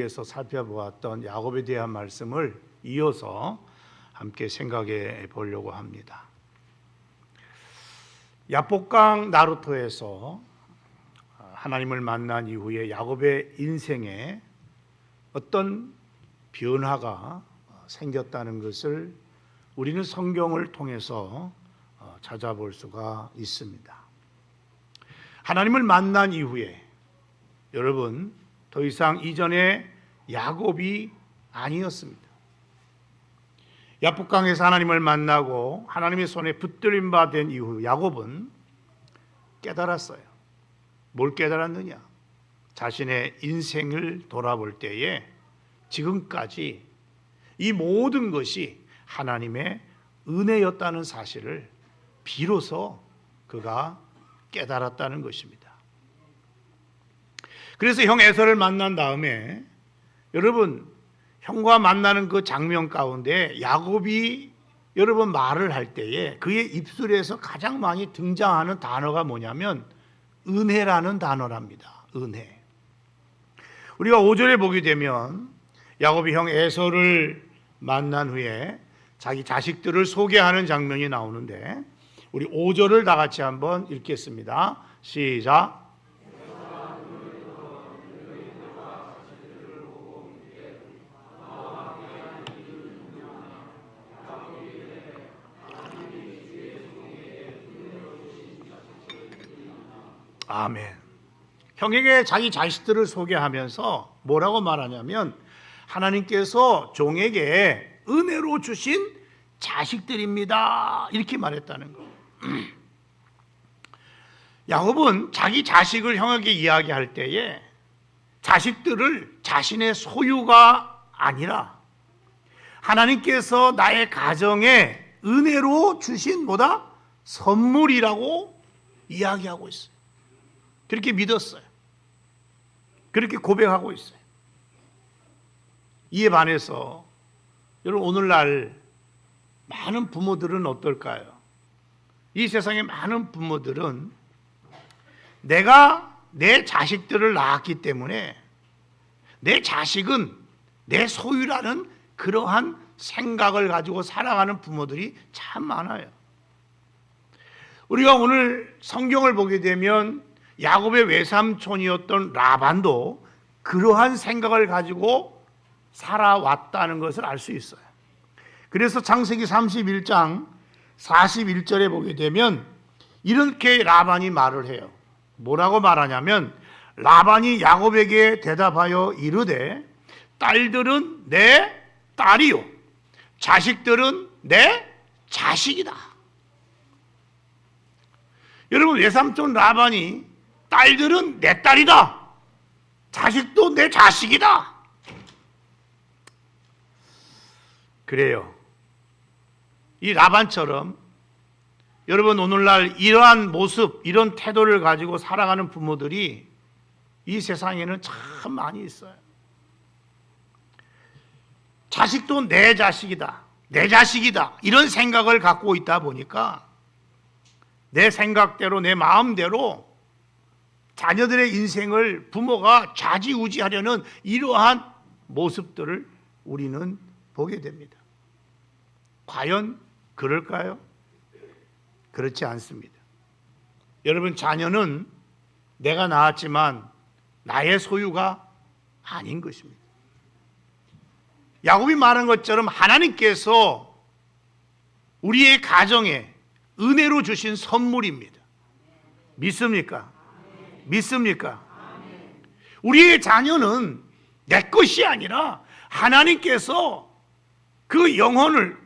에서 살펴보았던 야곱에 대한 말씀을 이어서 함께 생각해 보려고 합니다. 야복강 나루토에서 하나님을 만난 이후에 야곱의 인생에 어떤 변화가 생겼다는 것을 우리는 성경을 통해서 찾아볼 수가 있습니다. 하나님을 만난 이후에 여러분 더 이상 이전에 야곱이 아니었습니다. 야복강에서 하나님을 만나고 하나님의 손에 붙들림 바 된 이후 야곱은 깨달았어요. 뭘 깨달았느냐? 자신의 인생을 돌아볼 때에 지금까지 이 모든 것이 하나님의 은혜였다는 사실을 비로소 그가 깨달았다는 것입니다. 그래서 형 에서를 만난 다음에 여러분 형과 만나는 그 장면 가운데 야곱이 여러분 말을 할 때에 그의 입술에서 가장 많이 등장하는 단어가 뭐냐면 은혜라는 단어랍니다. 은혜. 우리가 5절에 보게 되면 야곱이 형 에서를 만난 후에 자기 자식들을 소개하는 장면이 나오는데 우리 5절을 다 같이 한번 읽겠습니다. 시작. 아멘. 형에게 자기 자식들을 소개하면서 뭐라고 말하냐면 하나님께서 종에게 은혜로 주신 자식들입니다. 이렇게 말했다는 거. 야곱은 자기 자식을 형에게 이야기할 때에 자식들을 자신의 소유가 아니라 하나님께서 나의 가정에 은혜로 주신 뭐다? 선물이라고 이야기하고 있어요. 그렇게 믿었어요. 그렇게 고백하고 있어요. 이에 반해서 여러분 오늘날 많은 부모들은 어떨까요? 이 세상의 많은 부모들은 내가 내 자식들을 낳았기 때문에 내 자식은 내 소유라는 그러한 생각을 가지고 살아가는 부모들이 참 많아요. 우리가 오늘 성경을 보게 되면 야곱의 외삼촌이었던 라반도 그러한 생각을 가지고 살아왔다는 것을 알 수 있어요. 그래서 창세기 31장 41절에 보게 되면 이렇게 라반이 말을 해요. 뭐라고 말하냐면 라반이 야곱에게 대답하여 이르되 딸들은 내 딸이요 자식들은 내 자식이다. 여러분 외삼촌 라반이 딸들은 내 딸이다. 자식도 내 자식이다. 그래요. 이 라반처럼 여러분 오늘날 이러한 모습, 이런 태도를 가지고 살아가는 부모들이 이 세상에는 참 많이 있어요. 자식도 내 자식이다. 내 자식이다. 이런 생각을 갖고 있다 보니까 내 생각대로 내 마음대로 자녀들의 인생을 부모가 좌지우지하려는 이러한 모습들을 우리는 보게 됩니다. 과연 그럴까요? 그렇지 않습니다. 여러분 자녀는 내가 낳았지만 나의 소유가 아닌 것입니다. 야곱이 말한 것처럼 하나님께서 우리의 가정에 은혜로 주신 선물입니다. 믿습니까? 믿습니까? 우리의 자녀는 내 것이 아니라 하나님께서 그 영혼을,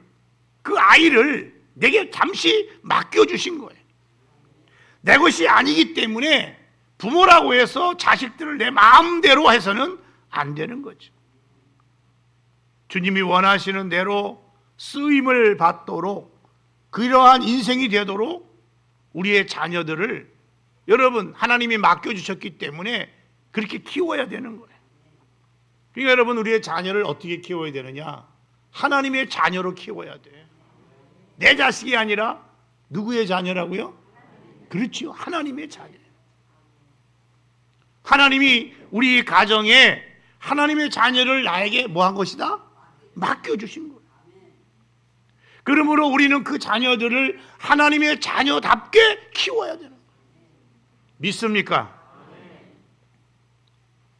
그 아이를 내게 잠시 맡겨주신 거예요. 내 것이 아니기 때문에 부모라고 해서 자식들을 내 마음대로 해서는 안 되는 거죠. 주님이 원하시는 대로 쓰임을 받도록 그러한 인생이 되도록 우리의 자녀들을 여러분 하나님이 맡겨주셨기 때문에 그렇게 키워야 되는 거예요. 그러니까 여러분 우리의 자녀를 어떻게 키워야 되느냐? 하나님의 자녀로 키워야 돼. 내 자식이 아니라 누구의 자녀라고요? 그렇지요. 하나님의 자녀. 하나님이 우리 가정에 하나님의 자녀를 나에게 뭐 한 것이다? 맡겨주신 거예요. 그러므로 우리는 그 자녀들을 하나님의 자녀답게 키워야 되는 거예요. 믿습니까?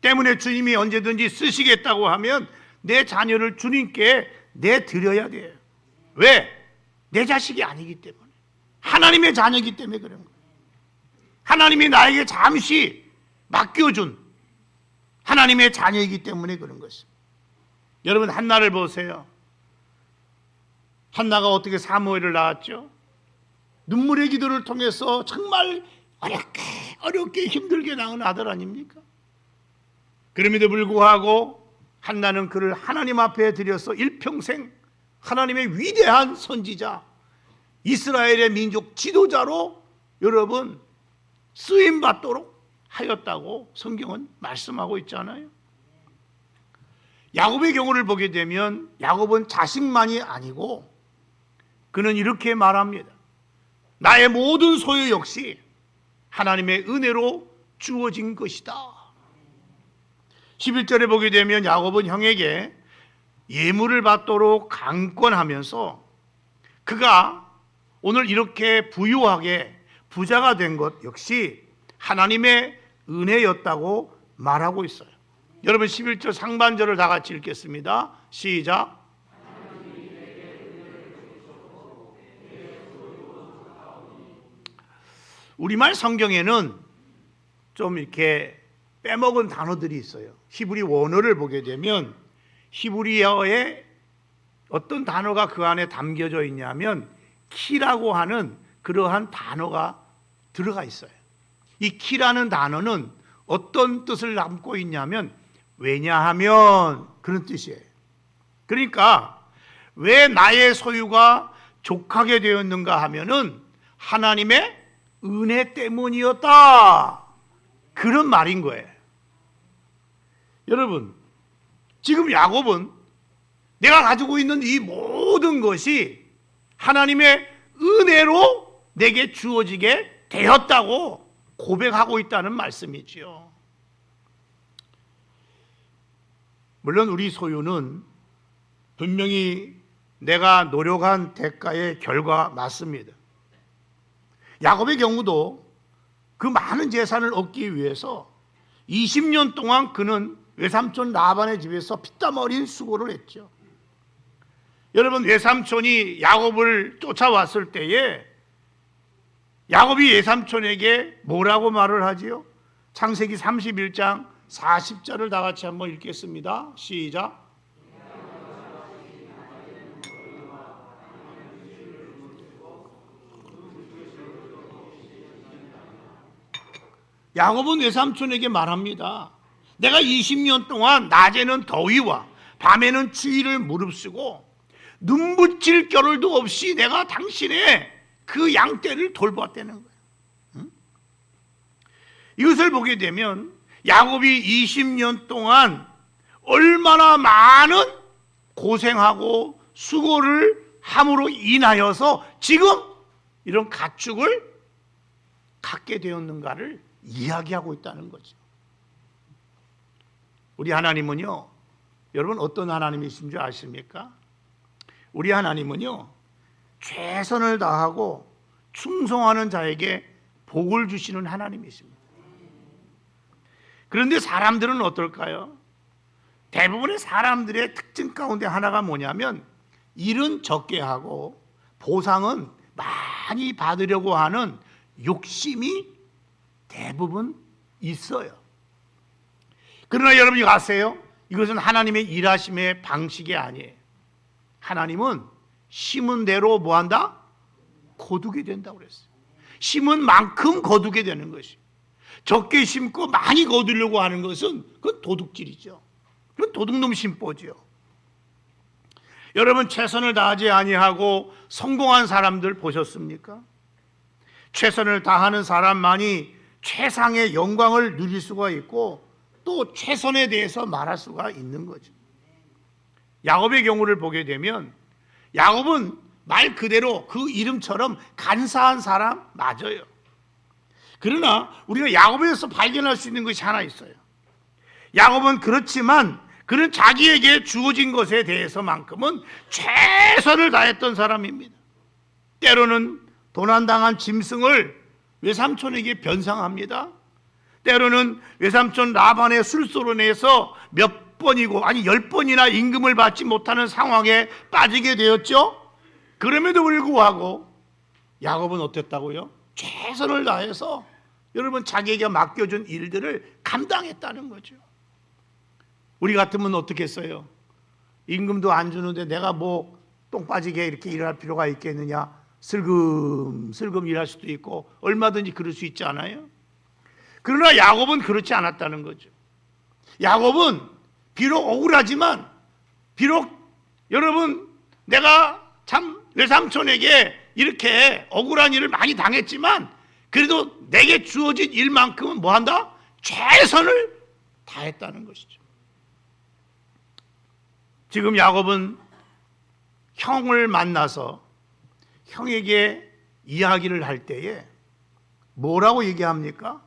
때문에 주님이 언제든지 쓰시겠다고 하면 내 자녀를 주님께 내드려야 돼요. 왜? 내 자식이 아니기 때문에. 하나님의 자녀이기 때문에 그런 거예요. 하나님이 나에게 잠시 맡겨준 하나님의 자녀이기 때문에 그런 것입니다. 여러분, 한나를 보세요. 한나가 어떻게 사무엘을 낳았죠? 눈물의 기도를 통해서 정말 어렵게 힘들게 낳은 아들 아닙니까? 그럼에도 불구하고 한나는 그를 하나님 앞에 들여서 일평생 하나님의 위대한 선지자, 이스라엘의 민족 지도자로 여러분 쓰임받도록 하였다고 성경은 말씀하고 있잖아요. 야곱의 경우를 보게 되면 야곱은 자식만이 아니고 그는 이렇게 말합니다. 나의 모든 소유 역시 하나님의 은혜로 주어진 것이다. 11절에 보게 되면 야곱은 형에게 예물을 받도록 강권하면서 그가 오늘 이렇게 부유하게 부자가 된 것 역시 하나님의 은혜였다고 말하고 있어요. 여러분 11절 상반절을 다 같이 읽겠습니다. 시작. 우리말 성경에는 좀 이렇게 빼먹은 단어들이 있어요. 히브리 원어를 보게 되면 히브리어에 어떤 단어가 그 안에 담겨져 있냐면 키라고 하는 그러한 단어가 들어가 있어요. 이 키라는 단어는 어떤 뜻을 담고 있냐면 왜냐하면 그런 뜻이에요. 그러니까 왜 나의 소유가 족하게 되었는가 하면은 하나님의 은혜 때문이었다. 그런 말인 거예요. 여러분, 지금 야곱은 내가 가지고 있는 이 모든 것이 하나님의 은혜로 내게 주어지게 되었다고 고백하고 있다는 말씀이지요. 물론 우리 소유는 분명히 내가 노력한 대가의 결과 맞습니다. 야곱의 경우도 그 많은 재산을 얻기 위해서 20년 동안 그는 외삼촌 라반의 집에서 피땀 어린 수고를 했죠. 여러분, 외삼촌이 야곱을 쫓아왔을 때에 야곱이 외삼촌에게 뭐라고 말을 하지요? 창세기 31장 40절을 다 같이 한번 읽겠습니다. 시작. 야곱은 외삼촌에게 말합니다. 내가 20년 동안 낮에는 더위와 밤에는 추위를 무릅쓰고 눈 붙일 겨를도 없이 내가 당신의 그 양떼를 돌보았다는 거예요. 응? 이것을 보게 되면 야곱이 20년 동안 얼마나 많은 고생하고 수고를 함으로 인하여서 지금 이런 가축을 갖게 되었는가를 이야기하고 있다는 거죠. 우리 하나님은요, 여러분 어떤 하나님이신 줄 아십니까? 우리 하나님은요, 최선을 다하고 충성하는 자에게 복을 주시는 하나님이십니다. 그런데 사람들은 어떨까요? 대부분의 사람들의 특징 가운데 하나가 뭐냐면 일은 적게 하고 보상은 많이 받으려고 하는 욕심이 대부분 있어요. 그러나 여러분이 아세요? 이것은 하나님의 일하심의 방식이 아니에요. 하나님은 심은 대로 뭐한다? 거두게 된다고 그랬어요. 심은 만큼 거두게 되는 것이. 적게 심고 많이 거두려고 하는 것은 그건 도둑질이죠. 그건 도둑놈 심보죠. 여러분, 최선을 다하지 아니하고 성공한 사람들 보셨습니까? 최선을 다하는 사람만이 최상의 영광을 누릴 수가 있고 또 최선에 대해서 말할 수가 있는 거죠. 야곱의 경우를 보게 되면 야곱은 말 그대로 그 이름처럼 간사한 사람 맞아요. 그러나 우리가 야곱에서 발견할 수 있는 것이 하나 있어요. 야곱은 그렇지만 그는 자기에게 주어진 것에 대해서만큼은 최선을 다했던 사람입니다. 때로는 도난당한 짐승을 외삼촌에게 변상합니다. 때로는 외삼촌 라반의 술소로 내서 몇 번이고 아니 10번이나 임금을 받지 못하는 상황에 빠지게 되었죠. 그럼에도 불구하고 야곱은 어땠다고요? 최선을 다해서 여러분 자기에게 맡겨준 일들을 감당했다는 거죠. 우리 같으면 어떻게 했어요? 임금도 안 주는데 내가 뭐 똥 빠지게 이렇게 일할 필요가 있겠느냐? 슬금슬금 일할 수도 있고 얼마든지 그럴 수 있지 않아요? 그러나 야곱은 그렇지 않았다는 거죠. 야곱은 비록 억울하지만 비록 여러분 내가 참 외삼촌에게 이렇게 억울한 일을 많이 당했지만 그래도 내게 주어진 일만큼은 뭐한다? 최선을 다했다는 것이죠. 지금 야곱은 형을 만나서 형에게 이야기를 할 때에 뭐라고 얘기합니까?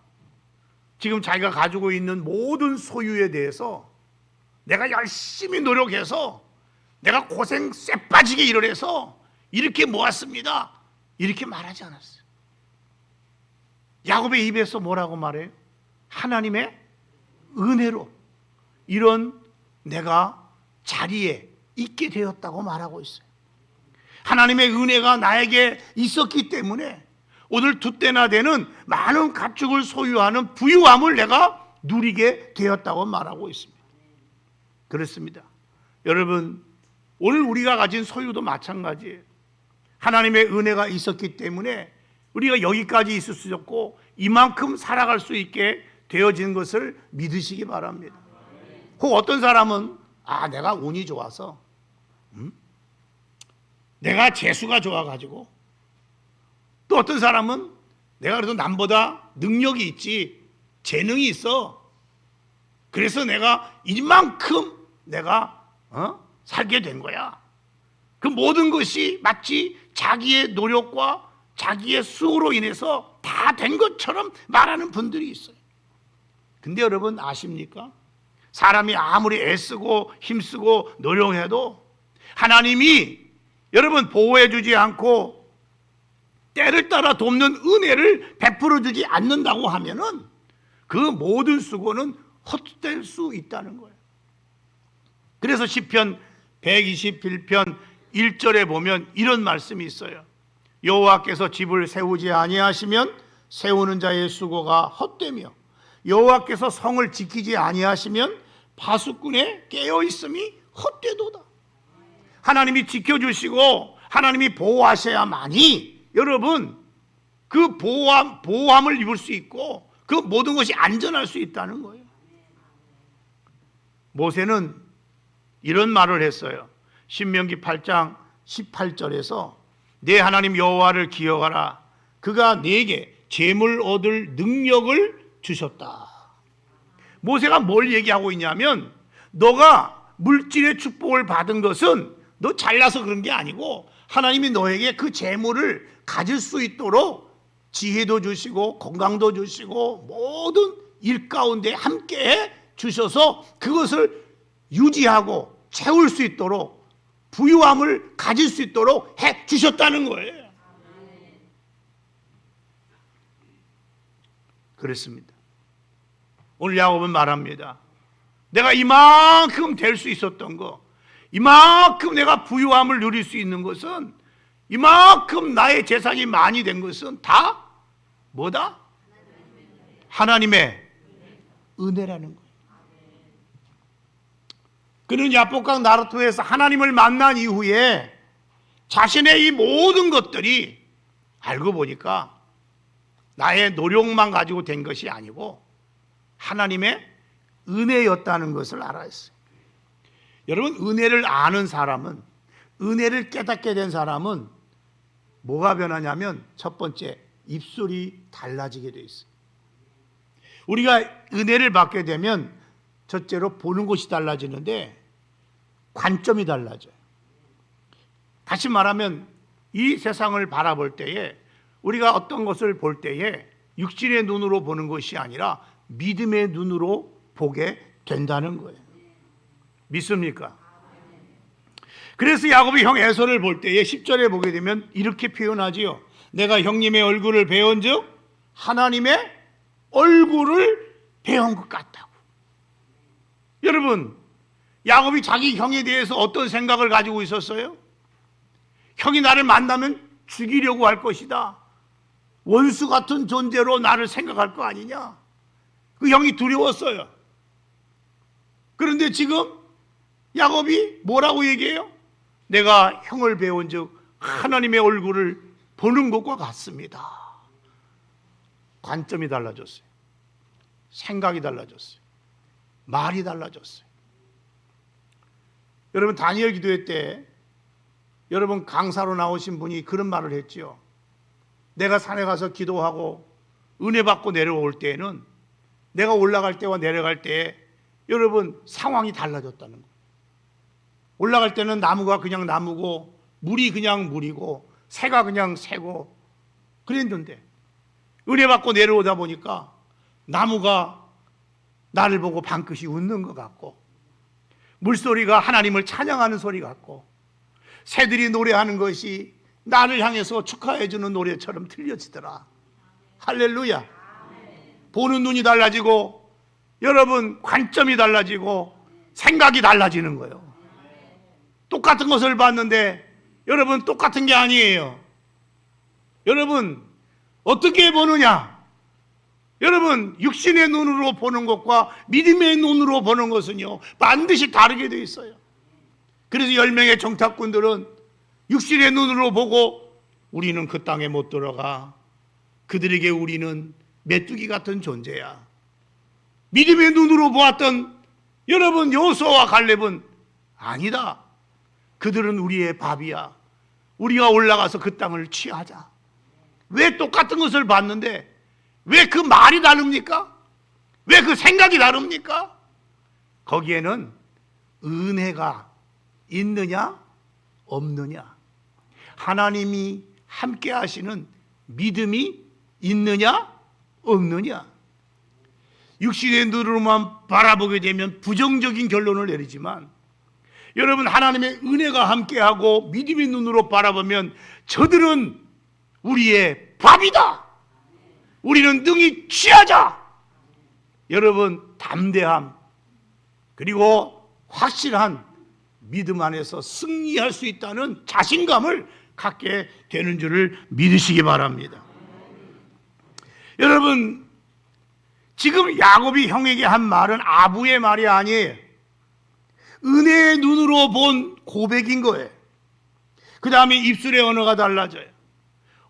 지금 자기가 가지고 있는 모든 소유에 대해서 내가 열심히 노력해서 내가 고생 쎄빠지게 일을 해서 이렇게 모았습니다. 이렇게 말하지 않았어요. 야곱의 입에서 뭐라고 말해요? 하나님의 은혜로 이런 내가 자리에 있게 되었다고 말하고 있어요. 하나님의 은혜가 나에게 있었기 때문에 오늘 두 때나 되는 많은 가축을 소유하는 부유함을 내가 누리게 되었다고 말하고 있습니다. 그렇습니다. 여러분, 오늘 우리가 가진 소유도 마찬가지예요. 하나님의 은혜가 있었기 때문에 우리가 여기까지 있을 수 있었고 이만큼 살아갈 수 있게 되어진 것을 믿으시기 바랍니다. 혹 어떤 사람은 내가 운이 좋아서 내가 재수가 좋아가지고 또 어떤 사람은 내가 그래도 남보다 능력이 있지 재능이 있어 그래서 내가 이만큼 내가 살게 된 거야. 그 모든 것이 마치 자기의 노력과 자기의 수고로 인해서 다 된 것처럼 말하는 분들이 있어요. 근데 여러분 아십니까? 사람이 아무리 애쓰고 힘쓰고 노력해도 하나님이 여러분 보호해 주지 않고 때를 따라 돕는 은혜를 베풀어 주지 않는다고 하면은 그 모든 수고는 헛될 수 있다는 거예요. 그래서 시편 121편 1절에 보면 이런 말씀이 있어요. 여호와께서 집을 세우지 아니하시면 세우는 자의 수고가 헛되며 여호와께서 성을 지키지 아니하시면 파수꾼의 깨어있음이 헛되도다. 하나님이 지켜주시고 하나님이 보호하셔야만이 여러분 그 보호함을 입을 수 있고 그 모든 것이 안전할 수 있다는 거예요. 모세는 이런 말을 했어요. 신명기 8장 18절에서 내 하나님 여호와를 기억하라. 그가 네게 재물 얻을 능력을 주셨다. 모세가 뭘 얘기하고 있냐면 너가 물질의 축복을 받은 것은 너 잘나서 그런 게 아니고 하나님이 너에게 그 재물을 가질 수 있도록 지혜도 주시고 건강도 주시고 모든 일 가운데 함께 주셔서 그것을 유지하고 채울 수 있도록 부유함을 가질 수 있도록 해 주셨다는 거예요. 그렇습니다. 오늘 야곱은 말합니다. 내가 이만큼 될 수 있었던 거, 이만큼 내가 부유함을 누릴 수 있는 것은, 이만큼 나의 재산이 많이 된 것은 다 뭐다? 하나님의 은혜라는 거예요. 그는 야복강 나루토에서 하나님을 만난 이후에 자신의 이 모든 것들이 알고 보니까 나의 노력만 가지고 된 것이 아니고 하나님의 은혜였다는 것을 알았어요. 여러분, 은혜를 아는 사람은, 은혜를 깨닫게 된 사람은 뭐가 변하냐면 첫 번째, 입술이 달라지게 돼 있어요. 우리가 은혜를 받게 되면 첫째로 보는 것이 달라지는데 관점이 달라져요. 다시 말하면 이 세상을 바라볼 때에 우리가 어떤 것을 볼 때에 육신의 눈으로 보는 것이 아니라 믿음의 눈으로 보게 된다는 거예요. 믿습니까? 그래서 야곱이 형 에서를 볼 때에 10절에 보게 되면 이렇게 표현하지요. 내가 형님의 얼굴을 배운 즉 하나님의 얼굴을 배운 것 같다고. 여러분, 야곱이 자기 형에 대해서 어떤 생각을 가지고 있었어요? 형이 나를 만나면 죽이려고 할 것이다. 원수 같은 존재로 나를 생각할 거 아니냐. 그 형이 두려웠어요. 그런데 지금 야곱이 뭐라고 얘기해요? 내가 형을 배운 즉 하나님의 얼굴을 보는 것과 같습니다. 관점이 달라졌어요. 생각이 달라졌어요. 말이 달라졌어요. 여러분, 다니엘 기도회 때 여러분 강사로 나오신 분이 그런 말을 했지요. 내가 산에 가서 기도하고 은혜 받고 내려올 때에는 내가 올라갈 때와 내려갈 때에 여러분 상황이 달라졌다는 거예요. 올라갈 때는 나무가 그냥 나무고 물이 그냥 물이고 새가 그냥 새고 그랬는데 은혜 받고 내려오다 보니까 나무가 나를 보고 방긋이 웃는 것 같고 물소리가 하나님을 찬양하는 소리 같고 새들이 노래하는 것이 나를 향해서 축하해 주는 노래처럼 들려지더라. 할렐루야. 보는 눈이 달라지고 여러분 관점이 달라지고 생각이 달라지는 거예요. 똑같은 것을 봤는데 여러분 똑같은 게 아니에요. 여러분 어떻게 보느냐? 여러분 육신의 눈으로 보는 것과 믿음의 눈으로 보는 것은요 반드시 다르게 되어 있어요. 그래서 10명의 정탐꾼들은 육신의 눈으로 보고 우리는 그 땅에 못 들어가. 그들에게 우리는 메뚜기 같은 존재야. 믿음의 눈으로 보았던 여러분 여호수아와 갈렙은 아니다. 그들은 우리의 밥이야. 우리가 올라가서 그 땅을 취하자. 왜 똑같은 것을 봤는데 왜 그 말이 다릅니까? 왜 그 생각이 다릅니까? 거기에는 은혜가 있느냐 없느냐, 하나님이 함께 하시는 믿음이 있느냐 없느냐. 육신의 눈으로만 바라보게 되면 부정적인 결론을 내리지만 여러분 하나님의 은혜가 함께하고 믿음의 눈으로 바라보면 저들은 우리의 밥이다. 우리는 능히 취하자. 여러분 담대함 그리고 확실한 믿음 안에서 승리할 수 있다는 자신감을 갖게 되는 줄을 믿으시기 바랍니다. 여러분 지금 야곱이 형에게 한 말은 아부의 말이 아니에요. 은혜의 눈으로 본 고백인 거예요. 그 다음에 입술의 언어가 달라져요.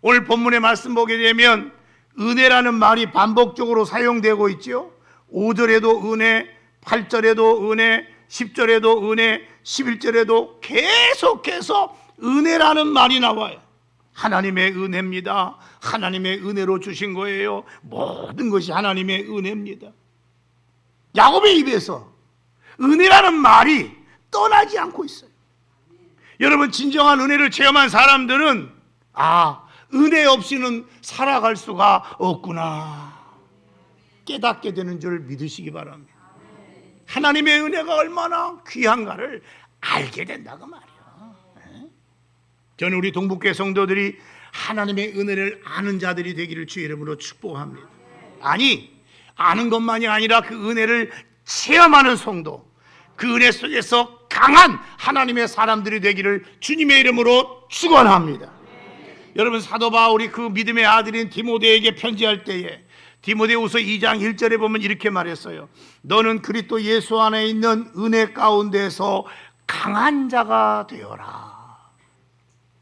오늘 본문의 말씀 보게 되면 은혜라는 말이 반복적으로 사용되고 있죠. 5절에도 은혜, 8절에도 은혜, 10절에도 은혜, 11절에도 계속해서 은혜라는 말이 나와요. 하나님의 은혜입니다. 하나님의 은혜로 주신 거예요. 모든 것이 하나님의 은혜입니다. 야곱의 입에서 은혜라는 말이 떠나지 않고 있어요. 여러분 진정한 은혜를 체험한 사람들은 은혜 없이는 살아갈 수가 없구나 깨닫게 되는 줄 믿으시기 바랍니다. 하나님의 은혜가 얼마나 귀한가를 알게 된다고 말이에요. 저는 우리 동북교회 성도들이 하나님의 은혜를 아는 자들이 되기를 주의 이름으로 축복합니다. 아니 아는 것만이 아니라 그 은혜를 체험하는 성도, 그 은혜 속에서 강한 하나님의 사람들이 되기를 주님의 이름으로 축원합니다. 여러분 사도 바울이 그 믿음의 아들인 디모데에게 편지할 때에 디모데후서 2장 1절에 보면 이렇게 말했어요. 너는 그리스도 예수 안에 있는 은혜 가운데서 강한 자가 되어라.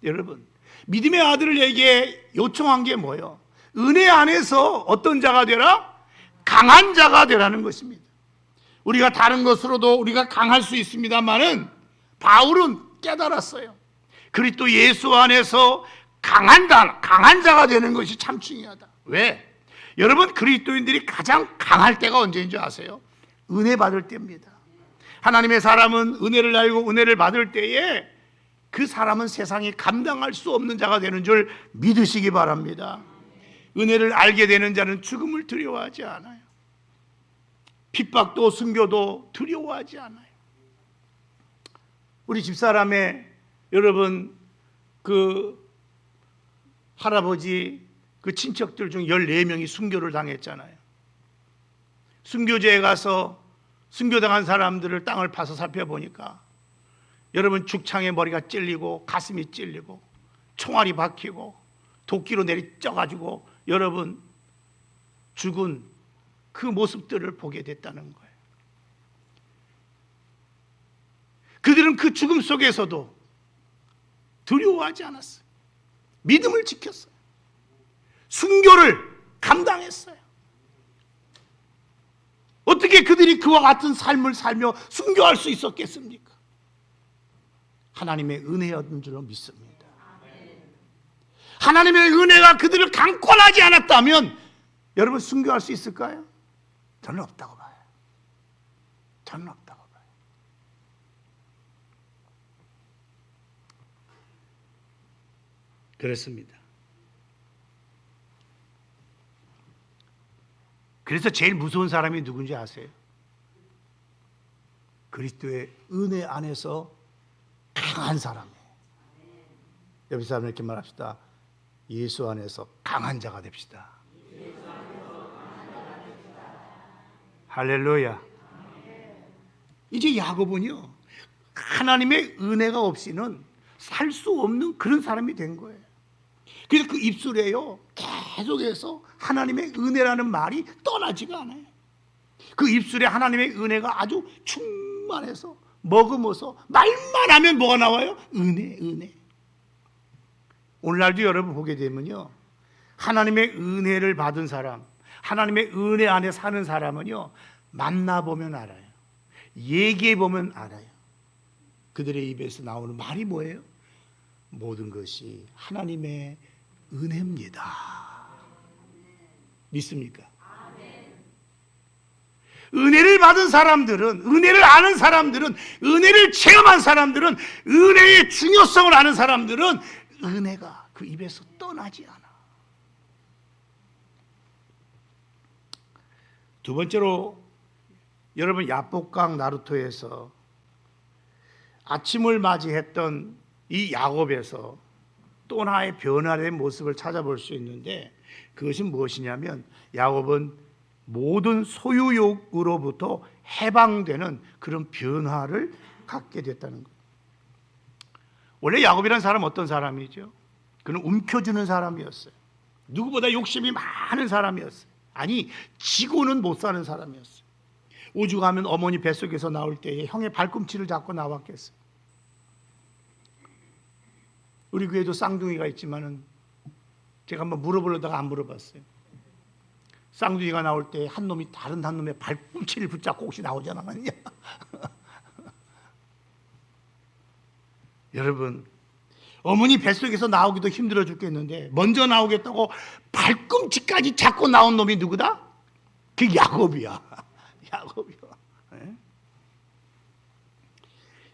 여러분 믿음의 아들에게 요청한 게 뭐예요? 은혜 안에서 어떤 자가 되라? 강한 자가 되라는 것입니다. 우리가 다른 것으로도 우리가 강할 수 있습니다만은 바울은 깨달았어요. 그리스도 예수 안에서 강한 자가 되는 것이 참 중요하다. 왜? 여러분 그리스도인들이 가장 강할 때가 언제인 줄 아세요? 은혜 받을 때입니다. 하나님의 사람은 은혜를 알고 은혜를 받을 때에 그 사람은 세상이 감당할 수 없는 자가 되는 줄 믿으시기 바랍니다. 은혜를 알게 되는 자는 죽음을 두려워하지 않아요. 핍박도 순교도 두려워하지 않아요. 우리 집사람의 여러분 그 할아버지 그 친척들 중 14명이 순교를 당했잖아요. 순교제에 가서 순교당한 사람들을 땅을 파서 살펴보니까 여러분 죽창에 머리가 찔리고 가슴이 찔리고 총알이 박히고 도끼로 내리쪄가지고 여러분 죽은 그 모습들을 보게 됐다는 거예요. 그들은 그 죽음 속에서도 두려워하지 않았어요. 믿음을 지켰어요. 순교를 감당했어요. 어떻게 그들이 그와 같은 삶을 살며 순교할 수 있었겠습니까? 하나님의 은혜였던 줄로 믿습니다. 하나님의 은혜가 그들을 강권하지 않았다면 여러분 순교할 수 있을까요? 저는 없다고 봐요. 저는 없다고 봐요. 그렇습니다. 그래서 제일 무서운 사람이 누군지 아세요? 그리스도의 은혜 안에서 강한 사람이에요. 옆에 사람 이렇게 말합시다. 예수 안에서 강한 자가 됩시다. 할렐루야. 이제 야곱은요, 하나님의 은혜가 없이는 살 수 없는 그런 사람이 된 거예요. 그래서 그 입술에요 계속해서 하나님의 은혜라는 말이 떠나지가 않아요. 그 입술에 하나님의 은혜가 아주 충만해서 머금어서 말만 하면 뭐가 나와요? 은혜, 은혜. 오늘날도 여러분 보게 되면요, 하나님의 은혜를 받은 사람, 하나님의 은혜 안에 사는 사람은요, 만나보면 알아요. 얘기해보면 알아요. 그들의 입에서 나오는 말이 뭐예요? 모든 것이 하나님의 은혜입니다. 믿습니까? 은혜를 받은 사람들은, 은혜를 아는 사람들은, 은혜를 체험한 사람들은, 은혜의 중요성을 아는 사람들은 은혜가 그 입에서 떠나지 않아. 두 번째로 여러분 야복강 나루토에서 아침을 맞이했던 이 야곱에서 또 하나의 변화된 모습을 찾아볼 수 있는데, 그것은 무엇이냐면 야곱은 모든 소유욕으로부터 해방되는 그런 변화를 갖게 됐다는 거예요. 원래 야곱이라는 사람은 어떤 사람이죠? 그는 움켜주는 사람이었어요. 누구보다 욕심이 많은 사람이었어요. 아니, 지고는 못 사는 사람이었어요. 오죽하면 어머니 뱃속에서 나올 때에 형의 발꿈치를 잡고 나왔겠어요. 우리 교회도 쌍둥이가 있지만은 제가 한번 물어보려다가 안 물어봤어요. 쌍둥이가 나올 때 한 놈이 다른 한 놈의 발꿈치를 붙잡고 혹시 나오지 않았냐? 여러분, 어머니 뱃속에서 나오기도 힘들어 죽겠는데 먼저 나오겠다고 발꿈치까지 잡고 나온 놈이 누구다? 그 야곱이야. 야곱이야. 네?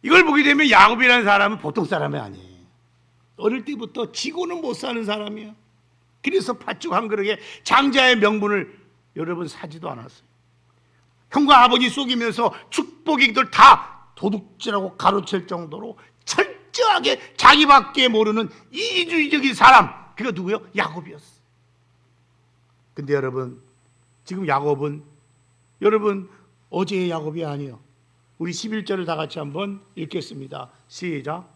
이걸 보게 되면 야곱이라는 사람은 보통 사람이 아니에요. 어릴 때부터 지고는 못 사는 사람이야. 그래서 팥죽 한 그릇에 장자의 명분을 여러분 사지도 않았어요. 형과 아버지 속이면서 축복이들 다 도둑질하고 가로챌 정도로 철저하게 자기밖에 모르는 이기주의적인 사람, 그가 누구요? 야곱이었어. 근데 여러분, 지금 야곱은 여러분 어제의 야곱이 아니에요. 우리 11절을 다 같이 한번 읽겠습니다. 시작.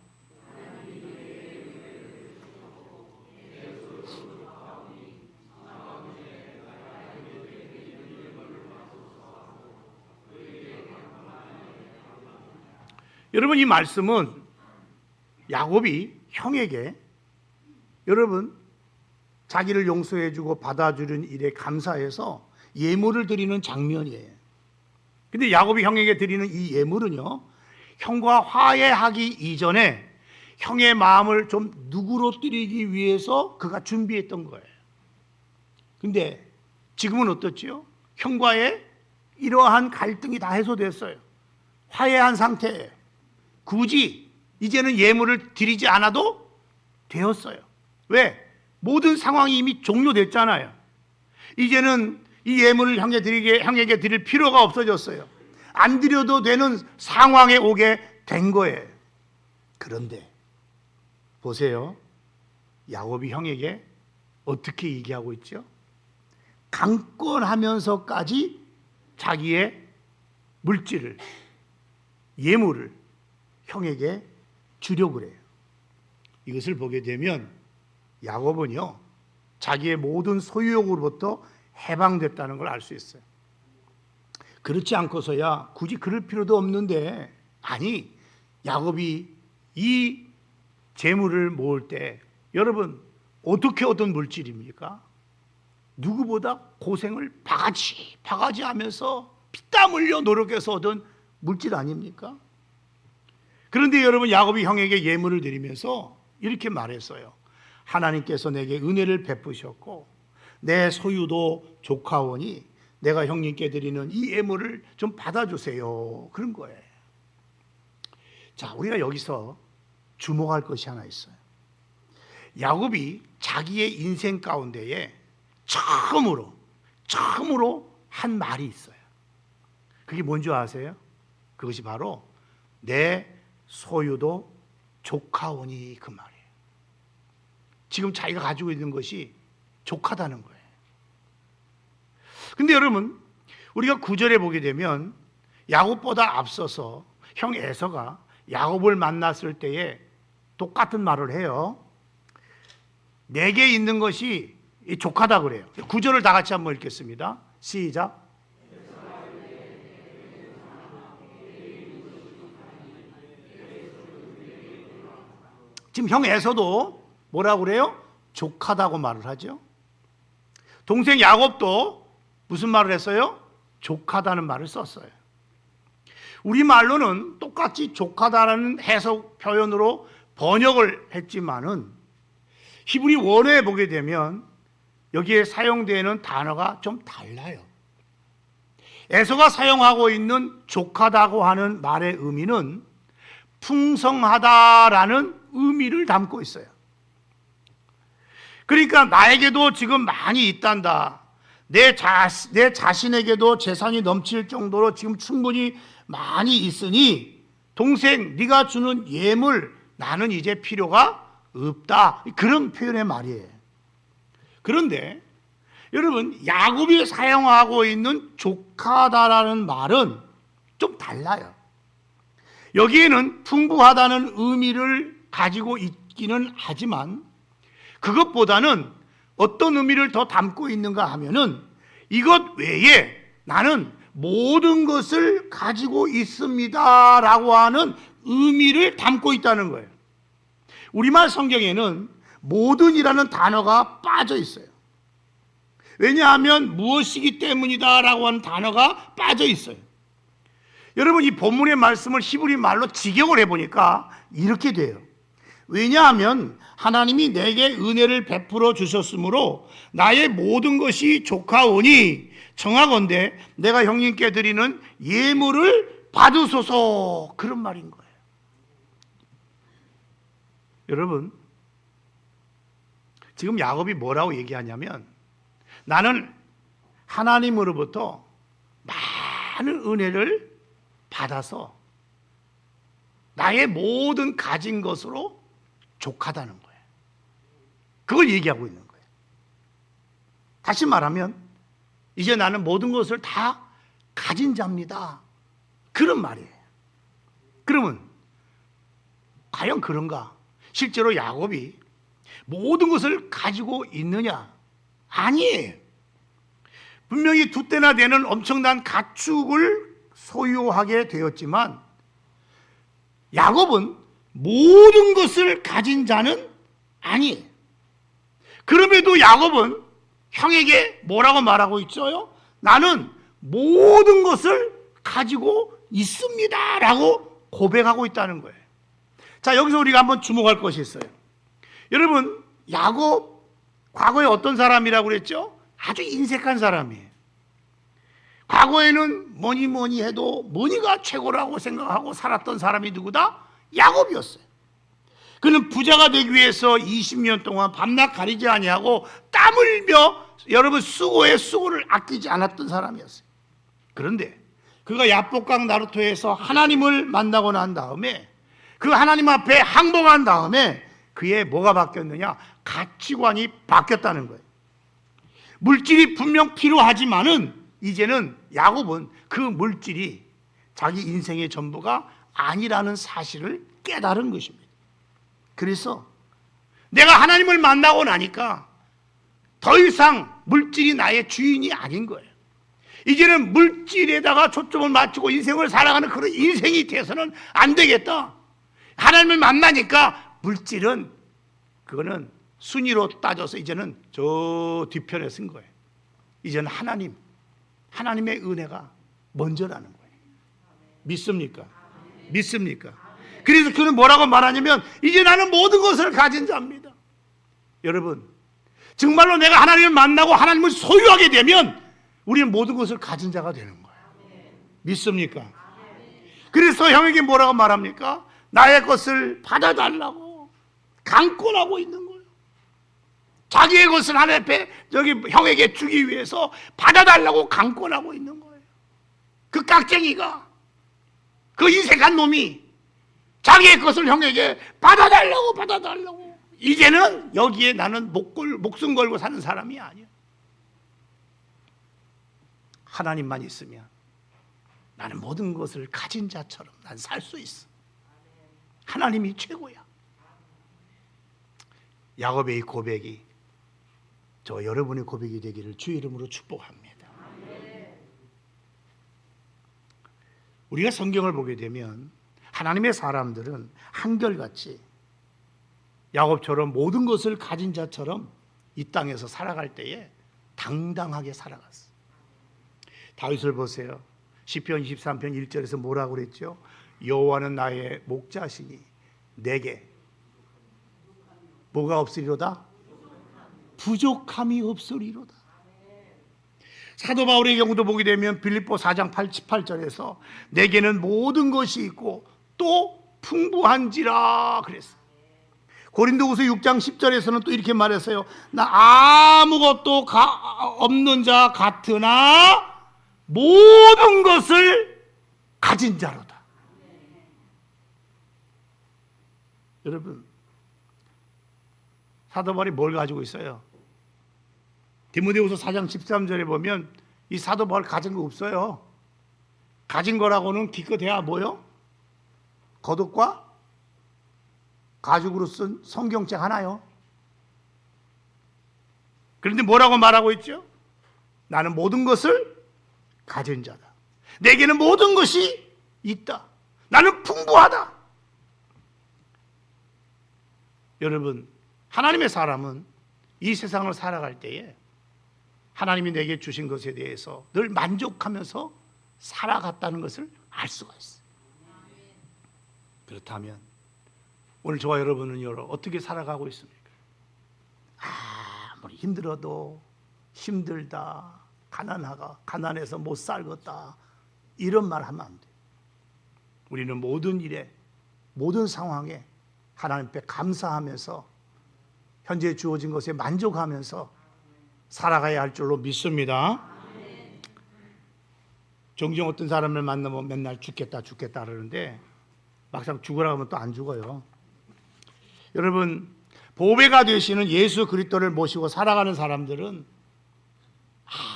여러분, 이 말씀은 야곱이 형에게 여러분 자기를 용서해주고 받아주는 일에 감사해서 예물을 드리는 장면이에요. 근데 야곱이 형에게 드리는 이 예물은요, 형과 화해하기 이전에 형의 마음을 좀 누그러뜨리기 위해서 그가 준비했던 거예요. 근데 지금은 어떻지요? 형과의 이러한 갈등이 다 해소됐어요. 화해한 상태예요. 굳이 이제는 예물을 드리지 않아도 되었어요. 왜? 모든 상황이 이미 종료됐잖아요. 이제는 이 예물을 형에게 드릴 필요가 없어졌어요. 안 드려도 되는 상황에 오게 된 거예요. 그런데 보세요. 야곱이 형에게 어떻게 얘기하고 있죠? 강권하면서까지 자기의 물질을, 예물을 형에게 주려고 그래요. 이것을 보게 되면 야곱은요, 자기의 모든 소유욕으로부터 해방됐다는 걸 알 수 있어요. 그렇지 않고서야 굳이 그럴 필요도 없는데, 아니, 야곱이 이 재물을 모을 때 여러분 어떻게 얻은 물질입니까? 누구보다 고생을 바가지 하면서 피땀 흘려 노력해서 얻은 물질 아닙니까? 그런데 여러분, 야곱이 형에게 예물을 드리면서 이렇게 말했어요. 하나님께서 내게 은혜를 베푸셨고 내 소유도 조카오니 내가 형님께 드리는 이 예물을 좀 받아주세요. 그런 거예요. 자, 우리가 여기서 주목할 것이 하나 있어요. 야곱이 자기의 인생 가운데에 처음으로 한 말이 있어요. 그게 뭔지 아세요? 그것이 바로 내 소유도 조카오니, 그 말이에요. 지금 자기가 가지고 있는 것이 족하다는 거예요. 근데 여러분, 우리가 9절에 보게 되면 야곱보다 앞서서 형 에서가 야곱을 만났을 때에 똑같은 말을 해요. 내게 있는 것이 족하다 그래요. 9절을 다 같이 한번 읽겠습니다. 시작. 지금 형 에서도 뭐라고 그래요? 족하다고 말을 하죠. 동생 야곱도 무슨 말을 했어요? 족하다는 말을 썼어요. 우리말로는 똑같이 족하다라는 해석 표현으로 번역을 했지만은 히브리 원어에 보게 되면 여기에 사용되는 단어가 좀 달라요. 에서가 사용하고 있는 족하다고 하는 말의 의미는 풍성하다라는 의미를 담고 있어요. 그러니까 나에게도 지금 많이 있단다. 내 자신에게도 재산이 넘칠 정도로 지금 충분히 많이 있으니 동생, 네가 주는 예물 나는 이제 필요가 없다. 그런 표현의 말이에요. 그런데 여러분, 야곱이 사용하고 있는 족하다라는 말은 좀 달라요. 여기에는 풍부하다는 의미를 가지고 있기는 하지만 그것보다는 어떤 의미를 더 담고 있는가 하면은 이것 외에 나는 모든 것을 가지고 있습니다 라고 하는 의미를 담고 있다는 거예요. 우리말 성경에는 모든이라는 단어가 빠져 있어요. 왜냐하면 무엇이기 때문이다 라고 하는 단어가 빠져 있어요. 여러분, 이 본문의 말씀을 히브리 말로 직역을 해보니까 이렇게 돼요. 왜냐하면 하나님이 내게 은혜를 베풀어 주셨으므로 나의 모든 것이 족하오니 청하건대 내가 형님께 드리는 예물을 받으소서, 그런 말인 거예요. 여러분, 지금 야곱이 뭐라고 얘기하냐면 나는 하나님으로부터 많은 은혜를 받아서 나의 모든 가진 것으로 족하다는 거예요. 그걸 얘기하고 있는 거예요. 다시 말하면 이제 나는 모든 것을 다 가진 자입니다. 그런 말이에요. 그러면 과연 그런가? 실제로 야곱이 모든 것을 가지고 있느냐? 아니에요. 분명히 두 때나 되는 엄청난 가축을 소유하게 되었지만 야곱은 모든 것을 가진 자는 아니에요. 그럼에도 야곱은 형에게 뭐라고 말하고 있어요? 나는 모든 것을 가지고 있습니다 라고 고백하고 있다는 거예요. 자, 여기서 우리가 한번 주목할 것이 있어요. 여러분, 야곱 과거에 어떤 사람이라고 그랬죠? 아주 인색한 사람이에요. 과거에는 뭐니 해도 뭐니가 최고라고 생각하고 살았던 사람이 누구다? 야곱이었어요. 그는 부자가 되기 위해서 20년 동안 밤낮 가리지 아니하고 땀 흘며 여러분 수고에 수고를 아끼지 않았던 사람이었어요. 그런데 그가 야복강 나루토에서 하나님을 만나고 난 다음에 그 하나님 앞에 항복한 다음에 그의 뭐가 바뀌었느냐? 가치관이 바뀌었다는 거예요. 물질이 분명 필요하지만은 이제는 야곱은 그 물질이 자기 인생의 전부가 아니라는 사실을 깨달은 것입니다. 그래서 내가 하나님을 만나고 나니까 더 이상 물질이 나의 주인이 아닌 거예요. 이제는 물질에다가 초점을 맞추고 인생을 살아가는 그런 인생이 돼서는 안 되겠다. 하나님을 만나니까 물질은 그거는 순위로 따져서 이제는 저 뒤편에 쓴 거예요. 이제는 하나님의 은혜가 먼저라는 거예요. 믿습니까? 믿습니까? 그래서 그는 뭐라고 말하냐면 이제 나는 모든 것을 가진 자입니다. 여러분, 정말로 내가 하나님을 만나고 하나님을 소유하게 되면 우리는 모든 것을 가진 자가 되는 거예요. 믿습니까? 그래서 형에게 뭐라고 말합니까? 나의 것을 받아달라고 강권하고 있는 거예요. 자기의 것을 하나님 앞에 형에게 주기 위해서 받아달라고 강권하고 있는 거예요. 그 깍쟁이가, 그 인색한 놈이 자기의 것을 형에게 받아달라고 이제는 여기에 나는 목숨 걸고 사는 사람이 아니야. 하나님만 있으면 나는 모든 것을 가진 자처럼 난 살 수 있어. 하나님이 최고야. 야곱의 이 고백이 저 여러분의 고백이 되기를 주의 이름으로 축복합니다. 우리가 성경을 보게 되면 하나님의 사람들은 한결같이 야곱처럼 모든 것을 가진 자처럼 이 땅에서 살아갈 때에 당당하게 살아갔어. 다윗을 보세요. 시편 23편 1절에서 뭐라고 그랬죠? 여호와는 나의 목자시니 내게 뭐가 없으리로다? 부족함이 없으리로다. 사도 바울의 경우도 보게 되면 빌립보 4장 18절에서 내게는 모든 것이 있고 또 풍부한지라 그랬어요. 고린도후서 6장 10절에서는 또 이렇게 말했어요. 나 아무것도 없는 자 같으나 모든 것을 가진 자로다. 여러분, 사도 바울이 뭘 가지고 있어요? 디모데후서 4장 13절에 보면 이 사도 바울 가진 거 없어요. 가진 거라고는 기껏해야 뭐요? 겉옷과 가죽으로 쓴 성경책 하나요. 그런데 뭐라고 말하고 있죠? 나는 모든 것을 가진 자다. 내게는 모든 것이 있다. 나는 풍부하다. 여러분, 하나님의 사람은 이 세상을 살아갈 때에 하나님이 내게 주신 것에 대해서 늘 만족하면서 살아갔다는 것을 알 수가 있어요. 그렇다면 오늘 저와 여러분은 어떻게 살아가고 있습니까? 아무리 힘들어도 힘들다, 가난해서 못 살겠다 이런 말 하면 안 돼. 우리는 모든 일에, 모든 상황에 하나님 앞에 감사하면서 현재 주어진 것에 만족하면서 살아가야 할 줄로 믿습니다. 종종 어떤 사람을 만나면 맨날 죽겠다 그러는데 막상 죽으라 하면 또 안 죽어요. 여러분, 보배가 되시는 예수 그리스도를 모시고 살아가는 사람들은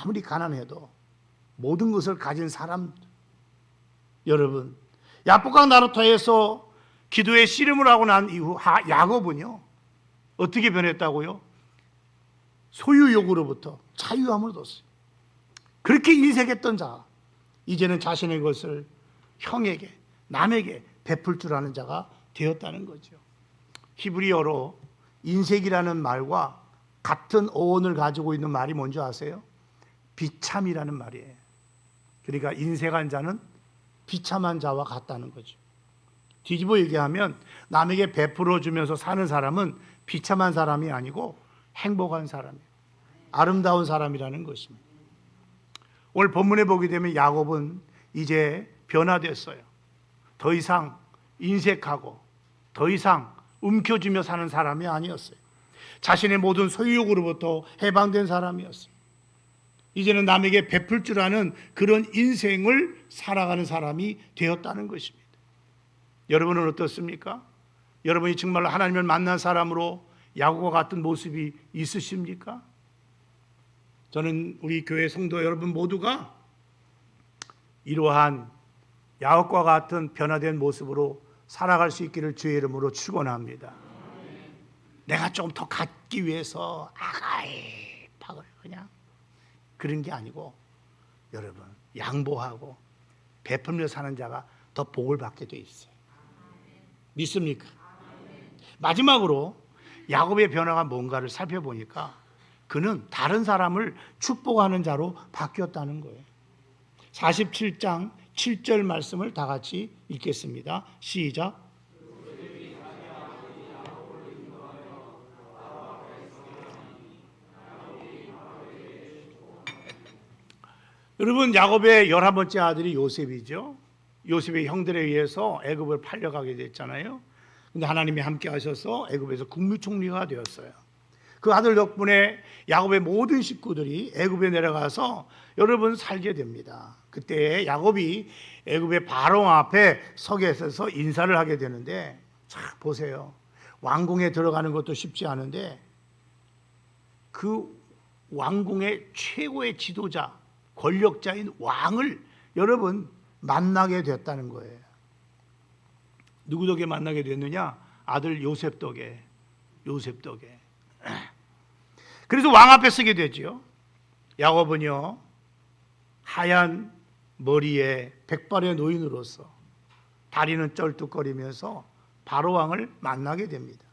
아무리 가난해도 모든 것을 가진 사람. 여러분, 야복강 나루토에서 기도에 씨름을 하고 난 이후 야곱은요 어떻게 변했다고요? 소유욕으로부터 자유함을 뒀어요. 그렇게 인색했던 자, 이제는 자신의 것을 형에게, 남에게 베풀 줄 아는 자가 되었다는 거죠. 히브리어로 인색이라는 말과 같은 어원을 가지고 있는 말이 뭔지 아세요? 비참이라는 말이에요. 그러니까 인색한 자는 비참한 자와 같다는 거죠. 뒤집어 얘기하면 남에게 베풀어 주면서 사는 사람은 비참한 사람이 아니고 행복한 사람이에요. 아름다운 사람이라는 것입니다. 오늘 본문에 보게 되면 야곱은 이제 변화됐어요. 더 이상 인색하고 더 이상 움켜쥐며 사는 사람이 아니었어요. 자신의 모든 소유욕으로부터 해방된 사람이었어요. 이제는 남에게 베풀 줄 아는 그런 인생을 살아가는 사람이 되었다는 것입니다. 여러분은 어떻습니까? 여러분이 정말로 하나님을 만난 사람으로 야곱과 같은 모습이 있으십니까? 저는 우리 교회 성도 여러분 모두가 이러한 야곱과 같은 변화된 모습으로 살아갈 수 있기를 주의 이름으로 축원합니다. 내가 좀 더 갖기 위해서 아가이 박을 그냥 그런 게 아니고 여러분 양보하고 베풀며 사는 자가 더 복을 받게 돼 있어요. 믿습니까? 마지막으로 야곱의 변화가 뭔가를 살펴보니까 그는 다른 사람을 축복하는 자로 바뀌었다는 거예요. 47장 7절 말씀을 다 같이 읽겠습니다. 시작. 여러분, 야곱의 11번째 아들이 요셉이죠. 요셉의 형들에 의해서 애굽을 팔려가게 됐잖아요. 근데 하나님이 함께 하셔서 애굽에서 국무총리가 되었어요. 그 아들 덕분에 야곱의 모든 식구들이 애굽에 내려가서 여러분 살게 됩니다. 그때 야곱이 애굽의 바로 앞에 서게 있어서 인사를 하게 되는데, 참 보세요. 왕궁에 들어가는 것도 쉽지 않은데 그 왕궁의 최고의 지도자, 권력자인 왕을 여러분 만나게 됐다는 거예요. 누구 덕에 만나게 됐느냐? 아들 요셉 덕에. 요셉 덕에. 그래서 왕 앞에 서게 되죠. 야곱은요, 하얀 머리에 백발의 노인으로서 다리는 쩔뚝거리면서 바로 왕을 만나게 됩니다.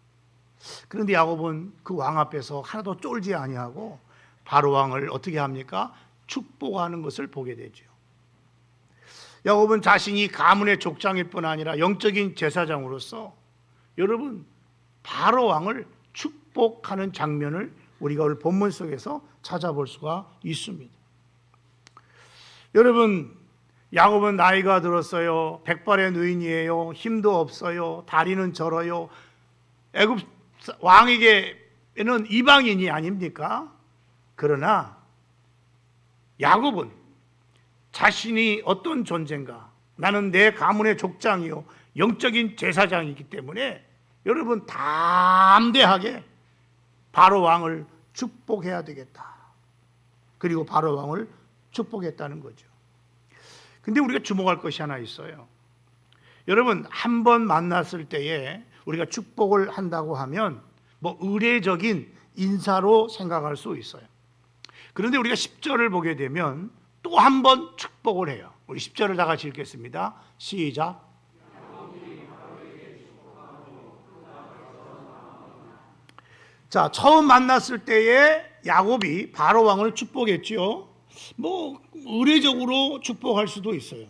그런데 야곱은 그 왕 앞에서 하나도 쫄지 아니하고 바로 왕을 어떻게 합니까? 축복하는 것을 보게 되죠. 야곱은 자신이 가문의 족장일 뿐 아니라 영적인 제사장으로서 여러분 바로 왕을 축복하는 장면을 우리가 오늘 본문 속에서 찾아볼 수가 있습니다. 여러분, 야곱은 나이가 들었어요. 백발의 노인이에요. 힘도 없어요. 다리는 절어요. 애굽 왕에게는 이방인이 아닙니까? 그러나 야곱은 자신이 어떤 존재인가, 나는 내 가문의 족장이요 영적인 제사장이기 때문에 여러분 담대하게 바로 왕을 축복해야 되겠다. 그리고 바로 왕을 축복했다는 거죠. 근데 우리가 주목할 것이 하나 있어요. 여러분, 한 번 만났을 때에 우리가 축복을 한다고 하면 뭐 의례적인 인사로 생각할 수 있어요. 그런데 우리가 10절을 보게 되면 또 한 번 축복을 해요. 우리 10절을 다 같이 읽겠습니다. 시작. 자, 처음 만났을 때에 야곱이 바로 왕을 축복했죠. 뭐 의례적으로 축복할 수도 있어요.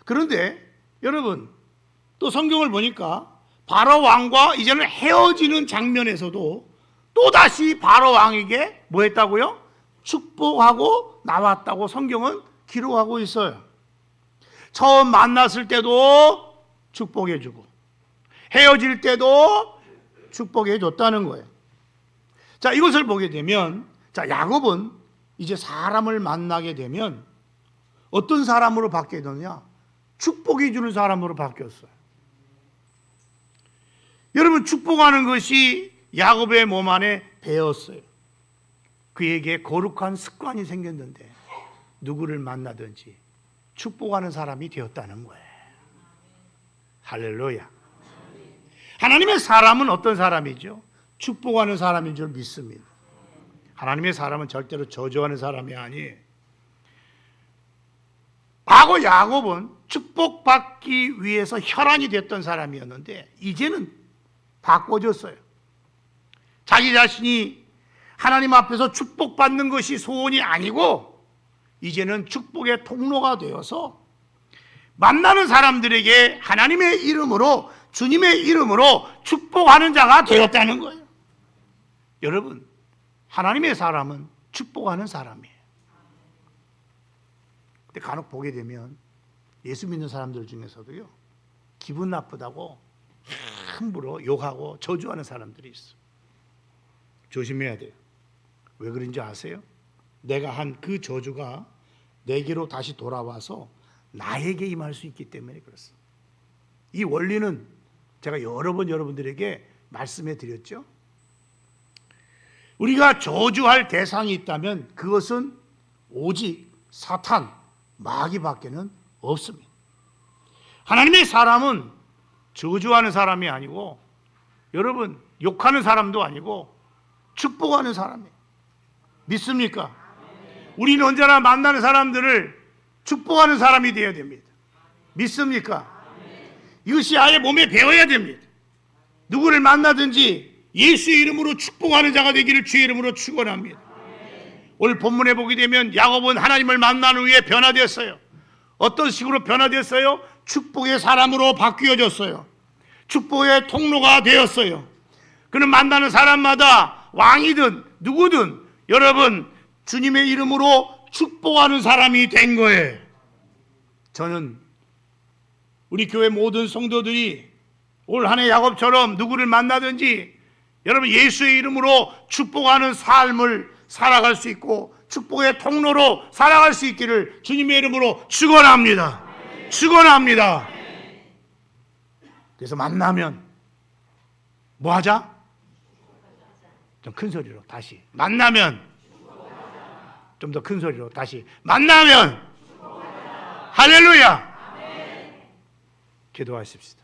그런데 여러분, 또 성경을 보니까 바로 왕과 이제는 헤어지는 장면에서도 또다시 바로 왕에게 뭐 했다고요? 축복하고 나왔다고 성경은 기록하고 있어요. 처음 만났을 때도 축복해주고 헤어질 때도 축복해줬다는 거예요. 자, 이것을 보게 되면, 자, 야곱은 이제 사람을 만나게 되면 어떤 사람으로 바뀌게 되느냐? 축복해 주는 사람으로 바뀌었어요. 여러분, 축복하는 것이 야곱의 몸 안에 배었어요. 그에게 거룩한 습관이 생겼는데 누구를 만나든지 축복하는 사람이 되었다는 거예요. 할렐루야. 하나님의 사람은 어떤 사람이죠? 축복하는 사람인 줄 믿습니다. 하나님의 사람은 절대로 저주하는 사람이 아니에요. 과거 야곱은 축복받기 위해서 혈안이 됐던 사람이었는데 이제는 바꿔줬어요. 자기 자신이 하나님 앞에서 축복받는 것이 소원이 아니고 이제는 축복의 통로가 되어서 만나는 사람들에게 하나님의 이름으로, 주님의 이름으로 축복하는 자가 되었다는 거예요. 여러분, 하나님의 사람은 축복하는 사람이에요. 근데 간혹 보게 되면 예수 믿는 사람들 중에서도요, 기분 나쁘다고 함부로 욕하고 저주하는 사람들이 있어. 조심해야 돼요. 왜 그런지 아세요? 내가 한 그 저주가 내게로 다시 돌아와서 나에게 임할 수 있기 때문에 그렇습니다. 이 원리는 제가 여러 번 여러분들에게 말씀해 드렸죠. 우리가 저주할 대상이 있다면 그것은 오직 사탄, 마귀밖에는 없습니다. 하나님의 사람은 저주하는 사람이 아니고, 여러분, 욕하는 사람도 아니고 축복하는 사람이에요. 믿습니까? 우리는 언제나 만나는 사람들을 축복하는 사람이 되어야 됩니다. 믿습니까? 이것이 아예 몸에 배어야 됩니다. 누구를 만나든지 예수의 이름으로 축복하는 자가 되기를 주의 이름으로 축원합니다. 오늘 본문에 보게 되면 야곱은 하나님을 만난 후에 변화되었어요. 어떤 식으로 변화됐어요? 축복의 사람으로 바뀌어졌어요. 축복의 통로가 되었어요. 그는 만나는 사람마다 왕이든 누구든 여러분 주님의 이름으로 축복하는 사람이 된 거예요. 저는 우리 교회 모든 성도들이 올 한 해 야곱처럼 누구를 만나든지 여러분 예수의 이름으로 축복하는 삶을 살아갈 수 있고 축복의 통로로 살아갈 수 있기를 주님의 이름으로 축원합니다. 축원합니다. 그래서 만나면 뭐 하자? 좀 큰 소리로 다시. 만나면 좀 더 큰 소리로 다시. 만나면 할렐루야. 기도하십시다.